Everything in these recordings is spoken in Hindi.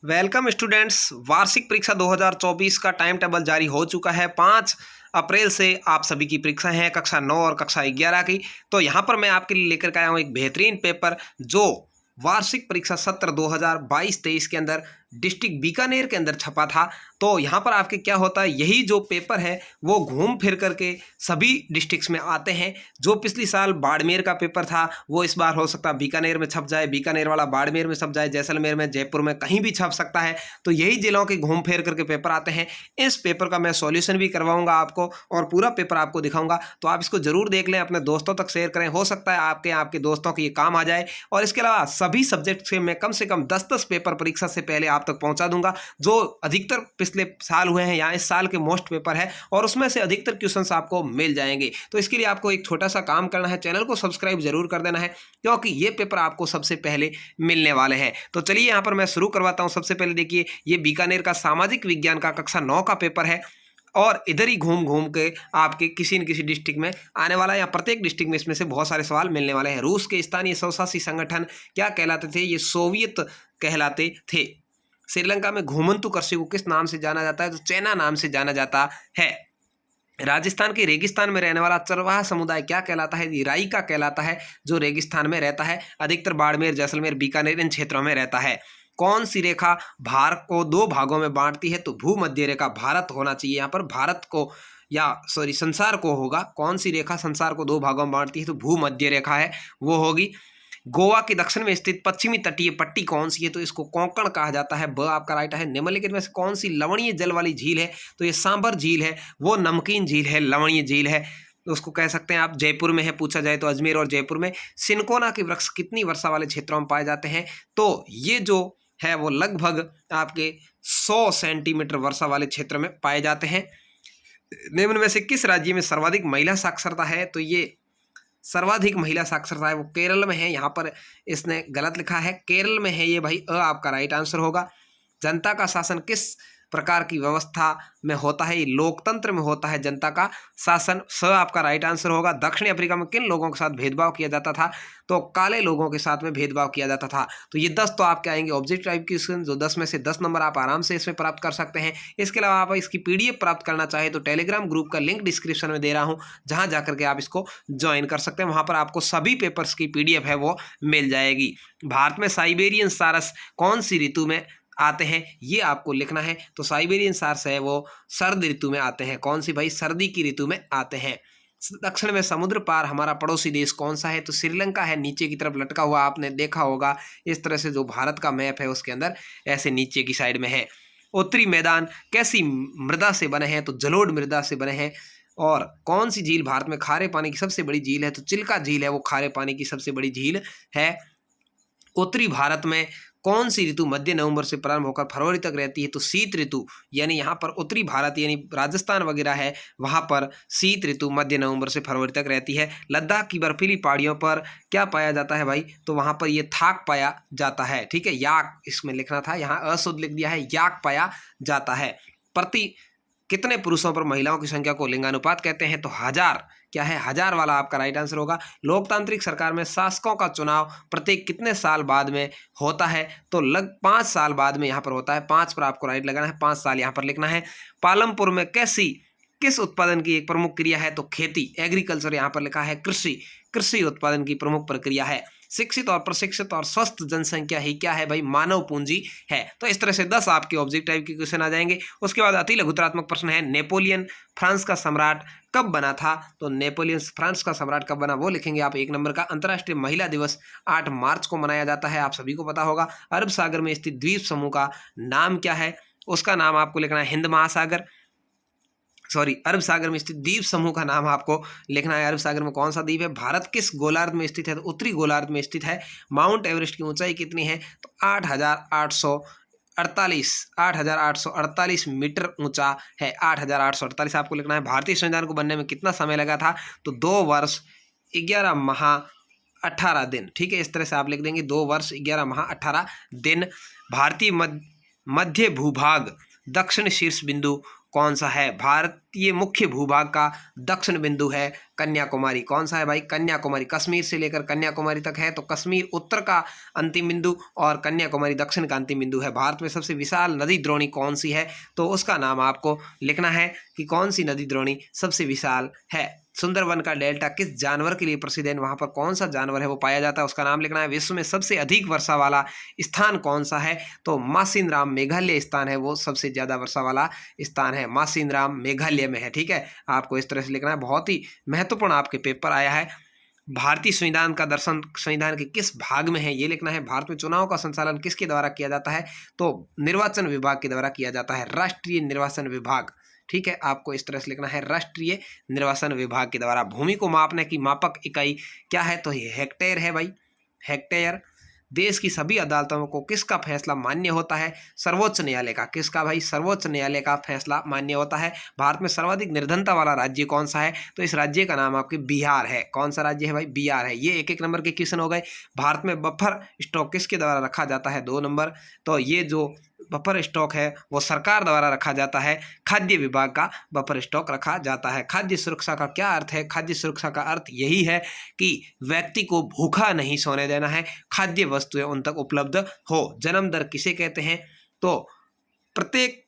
Welcome students. वार्षिक परीक्षा 2024 का टाइम टेबल जारी हो चुका है। 5 अप्रैल से आप सभी की परीक्षाएं हैं, कक्षा 9 और कक्षा 11 की। तो यहाँ पर मैं आपके लिए लेकर के आया हूँ एक बेहतरीन पेपर जो वार्षिक परीक्षा सत्र 2022-23 के अंदर डिस्ट्रिक्ट बीकानेर के अंदर छपा था। तो यहाँ पर आपके क्या होता है, यही जो पेपर है वो घूम फिर करके सभी डिस्ट्रिक्ट्स में आते हैं। जो पिछली साल बाड़मेर का पेपर था वो इस बार हो सकता है बीकानेर में छप जाए, बीकानेर वाला बाड़मेर में छप जाए, जैसलमेर में, जयपुर में, कहीं भी छप सकता है। तो यही जिलों के घूम फिर करके पेपर आते हैं। इस पेपर का मैं सॉल्यूशन भी करवाऊंगा आपको और पूरा पेपर आपको दिखाऊंगा। तो आप इसको जरूर देख लें, अपने दोस्तों तक शेयर करें। हो सकता है आपके दोस्तों के ये काम आ जाए। और इसके अलावा सभी सब्जेक्ट से मैं कम से कम 10-10 पेपर परीक्षा से पहले आप तक पहुंचा दूंगा, जो अधिकतर पिछले साल हुए हैं या इस साल के मोस्ट पेपर है, और उसमें से अधिकतर क्वेश्चंस आपको मिल जाएंगे। तो इसके लिए आपको एक छोटा सा काम करना है, चैनल को सब्सक्राइब जरूर कर देना है, क्योंकि ये पेपर आपको सबसे पहले मिलने वाले हैं। तो चलिए यहाँ पर मैं शुरू करवाता हूँ। सबसे पहले देखिए, ये बीकानेर का सामाजिक विज्ञान का कक्षा 9 का पेपर है और इधर ही घूम घूम के आपके किसी न किसी डिस्ट्रिक्ट में आने वाला है, या प्रत्येक डिस्ट्रिक्ट में इसमें से बहुत सारे सवाल मिलने वाले हैं। रूस के स्थानीय स्वशासी संगठन क्या कहलाते थे? ये सोवियत कहलाते थे। श्रीलंका में घुमंतु कृषि को किस नाम से जाना जाता है? तो चैना नाम से जाना जाता है। राजस्थान के रेगिस्तान में रहने वाला चरवाहा समुदाय क्या कहलाता है? राई का कहलाता है, जो रेगिस्तान में रहता है। अधिकतर बाड़मेर, जैसलमेर, बीकानेर इन क्षेत्रों में रहता है। कौन सी रेखा भारत को 2 भागों में बांटती है? तो भूमध्य रेखा भारत होना चाहिए यहाँ पर, भारत को संसार को होगा। कौन सी रेखा संसार को 2 भागों में बांटती है? तो भूमध्य रेखा है, वो होगी। गोवा के दक्षिण में स्थित पश्चिमी तटीय पट्टी कौन सी है? तो इसको कोंकण कहा जाता है। ब आपका राइट है। निम्नलिखित में से कौन सी लवणीय जल वाली झील है? तो ये सांभर झील है, वो नमकीन झील है, लवणीय झील है। तो उसको कह सकते हैं आप। जयपुर में है, पूछा जाए तो अजमेर और जयपुर में। सिनकोना के वृक्ष कितनी वर्षा वाले क्षेत्रों में पाए जाते हैं? तो ये जो है वो लगभग आपके 100 सेंटीमीटर वर्षा वाले क्षेत्र में पाए जाते हैं। निम्न में से किस राज्य में सर्वाधिक महिला साक्षरता है? तो ये सर्वाधिक महिला साक्षरता है वो केरल में है। यहाँ पर इसने गलत लिखा है, केरल में है ये भाई। आपका राइट आंसर होगा। जनता का शासन किस प्रकार की व्यवस्था में होता है? ये लोकतंत्र में होता है जनता का शासन। आपका राइट आंसर होगा। दक्षिण अफ्रीका में किन लोगों के साथ भेदभाव किया जाता था? तो काले लोगों के साथ में भेदभाव किया जाता था। तो ये 10 तो आपके आएंगे ऑब्जेक्टिव टाइप क्वेश्चन, जो 10 में से 10 नंबर आप आराम से इसमें प्राप्त कर सकते हैं। इसके अलावा आप इसकी PDF प्राप्त करना चाहे तो टेलीग्राम ग्रुप का लिंक डिस्क्रिप्शन में दे रहा हूँ, जहाँ जाकर के आप इसको ज्वाइन कर सकते हैं। वहाँ पर आपको सभी पेपर्स की PDF है वो मिल जाएगी। भारत में साइबेरियन सारस कौन सी ऋतु में आते हैं? ये आपको लिखना है। तो साइबेरियन सारस है वो सर्द ऋतु में आते हैं। कौन सी भाई? सर्दी की ऋतु में आते हैं। दक्षिण में समुद्र पार हमारा पड़ोसी देश कौन सा है? तो श्रीलंका है, नीचे की तरफ लटका हुआ, आपने देखा होगा इस तरह से। जो भारत का मैप है उसके अंदर ऐसे नीचे की साइड में है। उत्तरी मैदान कैसी मृदा से बने हैं? तो जलोढ़ मृदा से बने हैं। और कौन सी झील भारत में खारे पानी की सबसे बड़ी झील है? तो चिल्का झील है वो खारे पानी की सबसे बड़ी झील है। उत्तरी भारत में कौन सी ऋतु मध्य नवंबर से प्रारंभ होकर फरवरी तक रहती है? तो शीत ऋतु। यानी यहाँ पर उत्तरी भारत यानी राजस्थान वगैरह है, वहाँ पर शीत ऋतु मध्य नवंबर से फरवरी तक रहती है। लद्दाख की बर्फीली पहाड़ियों पर क्या पाया जाता है भाई? तो वहाँ पर ये थाक पाया जाता है। ठीक है, याक इसमें लिखना था, यहाँ अशुद्ध लिख दिया है, याक पाया जाता है। प्रति कितने पुरुषों पर महिलाओं की संख्या को लिंगानुपात कहते हैं? तो 1000। क्या है? 1000 वाला आपका राइट आंसर होगा। लोकतांत्रिक सरकार में शासकों का चुनाव प्रत्येक कितने साल बाद में होता है? तो 5 साल बाद में यहाँ पर होता है। 5 पर आपको राइट लगाना है, 5 साल यहाँ पर लिखना है। पालमपुर में किस उत्पादन की एक प्रमुख क्रिया है? तो खेती, एग्रीकल्चर यहाँ पर लिखा है। कृषि उत्पादन की प्रमुख प्रक्रिया है। शिक्षित और प्रशिक्षित और स्वस्थ जनसंख्या ही क्या है भाई? मानव पूंजी है। तो इस तरह से 10 आपके ऑब्जेक्ट टाइप के क्वेश्चन आ जाएंगे। उसके बाद अति लघुतरात्मक प्रश्न है, नेपोलियन फ्रांस का सम्राट कब बना था? तो नेपोलियन फ्रांस का सम्राट कब बना वो लिखेंगे आप 1 नंबर का। अंतर्राष्ट्रीय महिला दिवस 8 मार्च को मनाया जाता है, आप सभी को पता होगा। अरब सागर में स्थित द्वीप समूह का नाम क्या है? उसका नाम आपको लिखना है हिंद महासागर। अरब सागर में स्थित द्वीप समूह का नाम आपको लिखना है। अरब सागर में कौन सा द्वीप है? भारत किस गोलार्ध में स्थित है? तो उत्तरी गोलार्ध में स्थित है। माउंट एवरेस्ट की ऊंचाई कितनी है? तो 8,848 मीटर ऊंचा है। 8,848 आपको लिखना है। भारतीय संविधान को बनने में कितना समय लगा था? तो 2 वर्ष 11 माह 18 दिन। ठीक है, इस तरह से आप लिख देंगे 2 वर्ष 11 माह 18 दिन। भारतीय मध्य भूभाग दक्षिण शीर्ष बिंदु कौन सा है? भारतीय मुख्य भूभाग का दक्षिण बिंदु है कन्याकुमारी। कौन सा है भाई? कन्याकुमारी। कश्मीर से लेकर कन्याकुमारी तक है, तो कश्मीर उत्तर का अंतिम बिंदु और कन्याकुमारी दक्षिण का अंतिम बिंदु है। भारत में सबसे विशाल नदी द्रोणी कौन सी है? तो उसका नाम आपको लिखना है कि कौन सी नदी द्रोणी सबसे विशाल है। सुंदरवन का डेल्टा किस जानवर के लिए प्रसिद्ध है? वहां पर कौन सा जानवर है वो पाया जाता है, उसका नाम लिखना है। विश्व में सबसे अधिक वर्षा वाला स्थान कौन सा है? तो मासिनराम मेघालय स्थान है, वो सबसे ज्यादा वर्षा वाला स्थान है। मासिनराम मेघालय में है। ठीक है, आपको इस तरह से लिखना है। बहुत ही महत्वपूर्ण आपके पेपर आया है। भारतीय संविधान का दर्शन संविधान के किस भाग में है, ये लिखना है। भारत में चुनाव का संचालन किसके द्वारा किया जाता है? तो निर्वाचन विभाग के द्वारा किया जाता है, राष्ट्रीय निर्वाचन विभाग। ठीक है, आपको इस तरह से लिखना है, राष्ट्रीय निर्वाचन विभाग के द्वारा। भूमि को मापने की मापक इकाई क्या है? तो ये हेक्टेयर है भाई, हेक्टेयर। देश की सभी अदालतों को किसका फैसला मान्य होता है? सर्वोच्च न्यायालय का। किसका भाई? सर्वोच्च न्यायालय का फैसला मान्य होता है। भारत में सर्वाधिक निर्धनता वाला राज्य कौन सा है? तो इस राज्य का नाम आपके बिहार है। कौन सा राज्य है भाई? बिहार है। ये एक एक नंबर के क्वेश्चन हो गए। भारत में बफर स्टॉक किसके द्वारा रखा जाता है? 2 नंबर। तो ये जो बफर स्टॉक है वो सरकार द्वारा रखा जाता है, खाद्य विभाग का बफर स्टॉक रखा जाता है। खाद्य सुरक्षा का क्या अर्थ है? खाद्य सुरक्षा का अर्थ यही है कि व्यक्ति को भूखा नहीं सोने देना है, खाद्य वस्तुएं उन तक उपलब्ध हो। जन्म दर किसे कहते हैं? तो प्रत्येक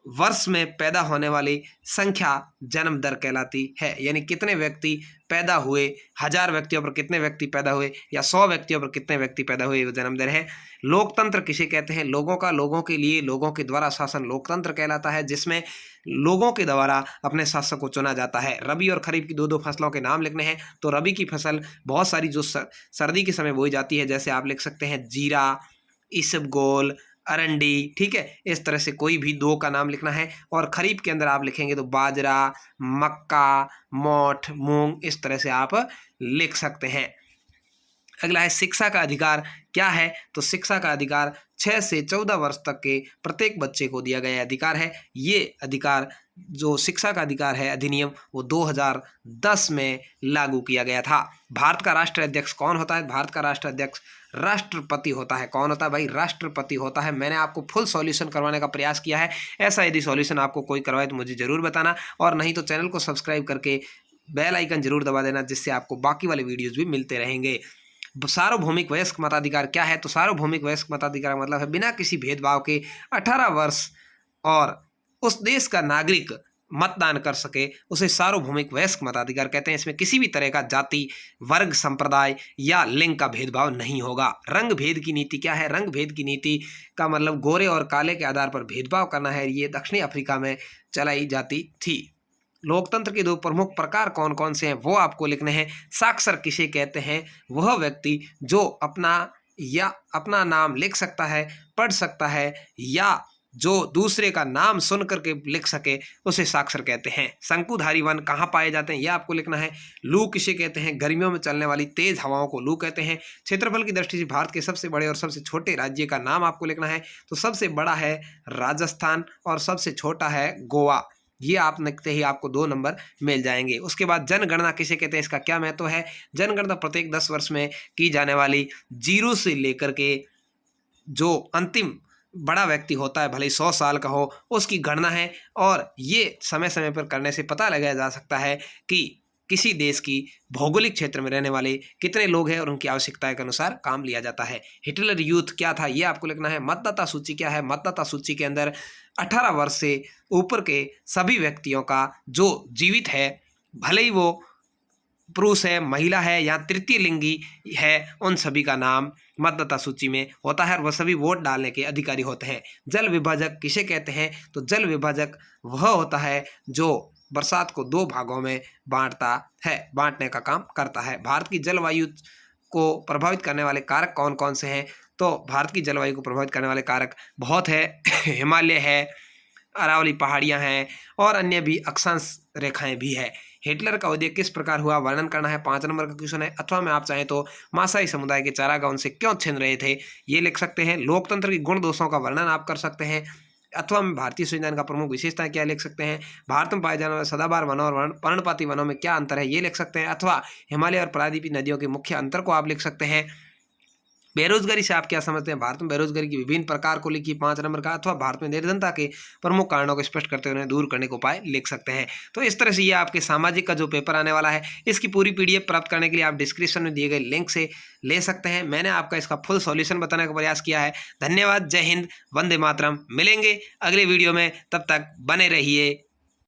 वर्ष में पैदा होने वाली संख्या जन्म दर कहलाती है। यानी कितने व्यक्ति पैदा हुए, 1000 व्यक्तियों पर कितने व्यक्ति पैदा हुए या 100 व्यक्तियों पर कितने व्यक्ति पैदा हुए, वो जन्म दर है। लोकतंत्र किसे कहते हैं? लोगों का, लोगों के लिए, लोगों के द्वारा शासन लोकतंत्र कहलाता है, जिसमें लोगों के द्वारा अपने शासक को चुना जाता है। रबी और खरीफ की 2-2 फसलों के नाम लिखने हैं। तो रबी की फसल बहुत सारी जो सर्दी के समय बोई जाती है, जैसे आप लिख सकते हैं जीरा, इसबगोल, अरंडी। ठीक है, इस तरह से कोई भी 2 का नाम लिखना है। और खरीफ के अंदर आप लिखेंगे तो बाजरा, मक्का, मोठ, मूंग, इस तरह से आप लिख सकते हैं। अगला है शिक्षा का अधिकार क्या है? तो शिक्षा का अधिकार 6 से 14 वर्ष तक के प्रत्येक बच्चे को दिया गया अधिकार है। ये अधिकार, जो शिक्षा का अधिकार है अधिनियम, वो 2010 में लागू किया गया था। भारत का राष्ट्राध्यक्ष कौन होता है? भारत का राष्ट्राध्यक्ष राष्ट्रपति होता है। कौन होता है भाई? राष्ट्रपति होता है। मैंने आपको फुल सॉल्यूशन करवाने का प्रयास किया है। ऐसा यदि सॉल्यूशन आपको कोई करवाए तो मुझे जरूर बताना, और नहीं तो चैनल को सब्सक्राइब करके बेल आइकन जरूर दबा देना, जिससे आपको बाकी वाले वीडियोज भी मिलते रहेंगे। सार्वभौमिक वयस्क मताधिकार क्या है? तो सार्वभौमिक वयस्क मताधिकार मतलब है बिना किसी भेदभाव के 18 वर्ष और उस देश का नागरिक मतदान कर सके, उसे सार्वभौमिक वयस्क मताधिकार कहते हैं। इसमें किसी भी तरह का जाति, वर्ग, संप्रदाय या लिंग का भेदभाव नहीं होगा। रंग भेद की नीति क्या है? रंग भेद की नीति का मतलब गोरे और काले के आधार पर भेदभाव करना है। ये दक्षिणी अफ्रीका में चलाई जाती थी। लोकतंत्र के 2 प्रमुख प्रकार कौन कौन से हैं, वो आपको लिखने हैं। साक्षर किसे कहते हैं? वह व्यक्ति जो अपना नाम लिख सकता है, पढ़ सकता है, या जो दूसरे का नाम सुन करके लिख सके, उसे साक्षर कहते हैं। शंकुधारी वन कहाँ पाए जाते हैं, यह आपको लिखना है। लू किसे कहते हैं? गर्मियों में चलने वाली तेज हवाओं को लू कहते हैं। क्षेत्रफल की दृष्टि से भारत के सबसे बड़े और सबसे छोटे राज्य का नाम आपको लिखना है। तो सबसे बड़ा है राजस्थान और सबसे छोटा है गोवा। ये आप लिखते ही आपको 2 नंबर मिल जाएंगे। उसके बाद जनगणना किसे कहते हैं? इसका क्या महत्व है? जनगणना प्रत्येक 10 वर्ष में की जाने वाली 0 से लेकर के जो अंतिम बड़ा व्यक्ति होता है, भले 100 साल का हो, उसकी गणना है। और ये समय समय पर करने से पता लगाया जा सकता है कि किसी देश की भौगोलिक क्षेत्र में रहने वाले कितने लोग हैं और उनकी आवश्यकता के अनुसार काम लिया जाता है। हिटलर यूथ क्या था, ये आपको लिखना है। मतदाता सूची क्या है? मतदाता सूची के अंदर 18 वर्ष से ऊपर के सभी व्यक्तियों का जो जीवित है, भले ही वो पुरुष है, महिला है या तृतीय लिंगी है, उन सभी का नाम मतदाता सूची में होता है और वह सभी वोट डालने के अधिकारी होते हैं। जल विभाजक किसे कहते हैं? तो जल विभाजक वह होता है जो बरसात को 2 भागों में बांटने का काम करता है। भारत की जलवायु को प्रभावित करने वाले कारक कौन कौन से हैं? तो भारत की जलवायु को प्रभावित करने वाले कारक बहुत है। हिमालय है, अरावली पहाड़ियां हैं और अन्य भी अक्षांश रेखाएं भी है। हिटलर का उदय किस प्रकार हुआ, वर्णन करना है। 5 नंबर का क्वेश्चन है। अथवा में आप चाहें तो मासाई समुदाय के चारागाह उनसे क्यों छिन रहे थे, ये लिख सकते हैं। लोकतंत्र की गुण दोषों का वर्णन आप कर सकते हैं। अथवा में भारतीय संविधान का प्रमुख विशेषता क्या लिख सकते हैं। भारत में पाए जाने वाले सदाबहार वनों और पर्णपाती वनों में क्या अंतर है, ये लिख सकते हैं। अथवा हिमालय और प्रायद्वीपीय नदियों के मुख्य अंतर को आप लिख सकते हैं। बेरोजगारी से आप क्या समझते हैं? भारत में बेरोजगारी की विभिन्न प्रकार को लिखिए 5 नंबर का, अथवा भारत में निर्धनता के प्रमुख कारणों को स्पष्ट करते हुए उन्हें दूर करने के उपाय लिख सकते हैं। तो इस तरह से ये आपके सामाजिक का जो पेपर आने वाला है, इसकी पूरी पीडीएफ प्राप्त करने के लिए आप डिस्क्रिप्शन में दिए गए लिंक से ले सकते हैं। मैंने आपका इसका फुल सॉल्यूशन बताने का प्रयास किया है। धन्यवाद। जय हिंद, वंदे मातरम। मिलेंगे अगले वीडियो में, तब तक बने रहिए।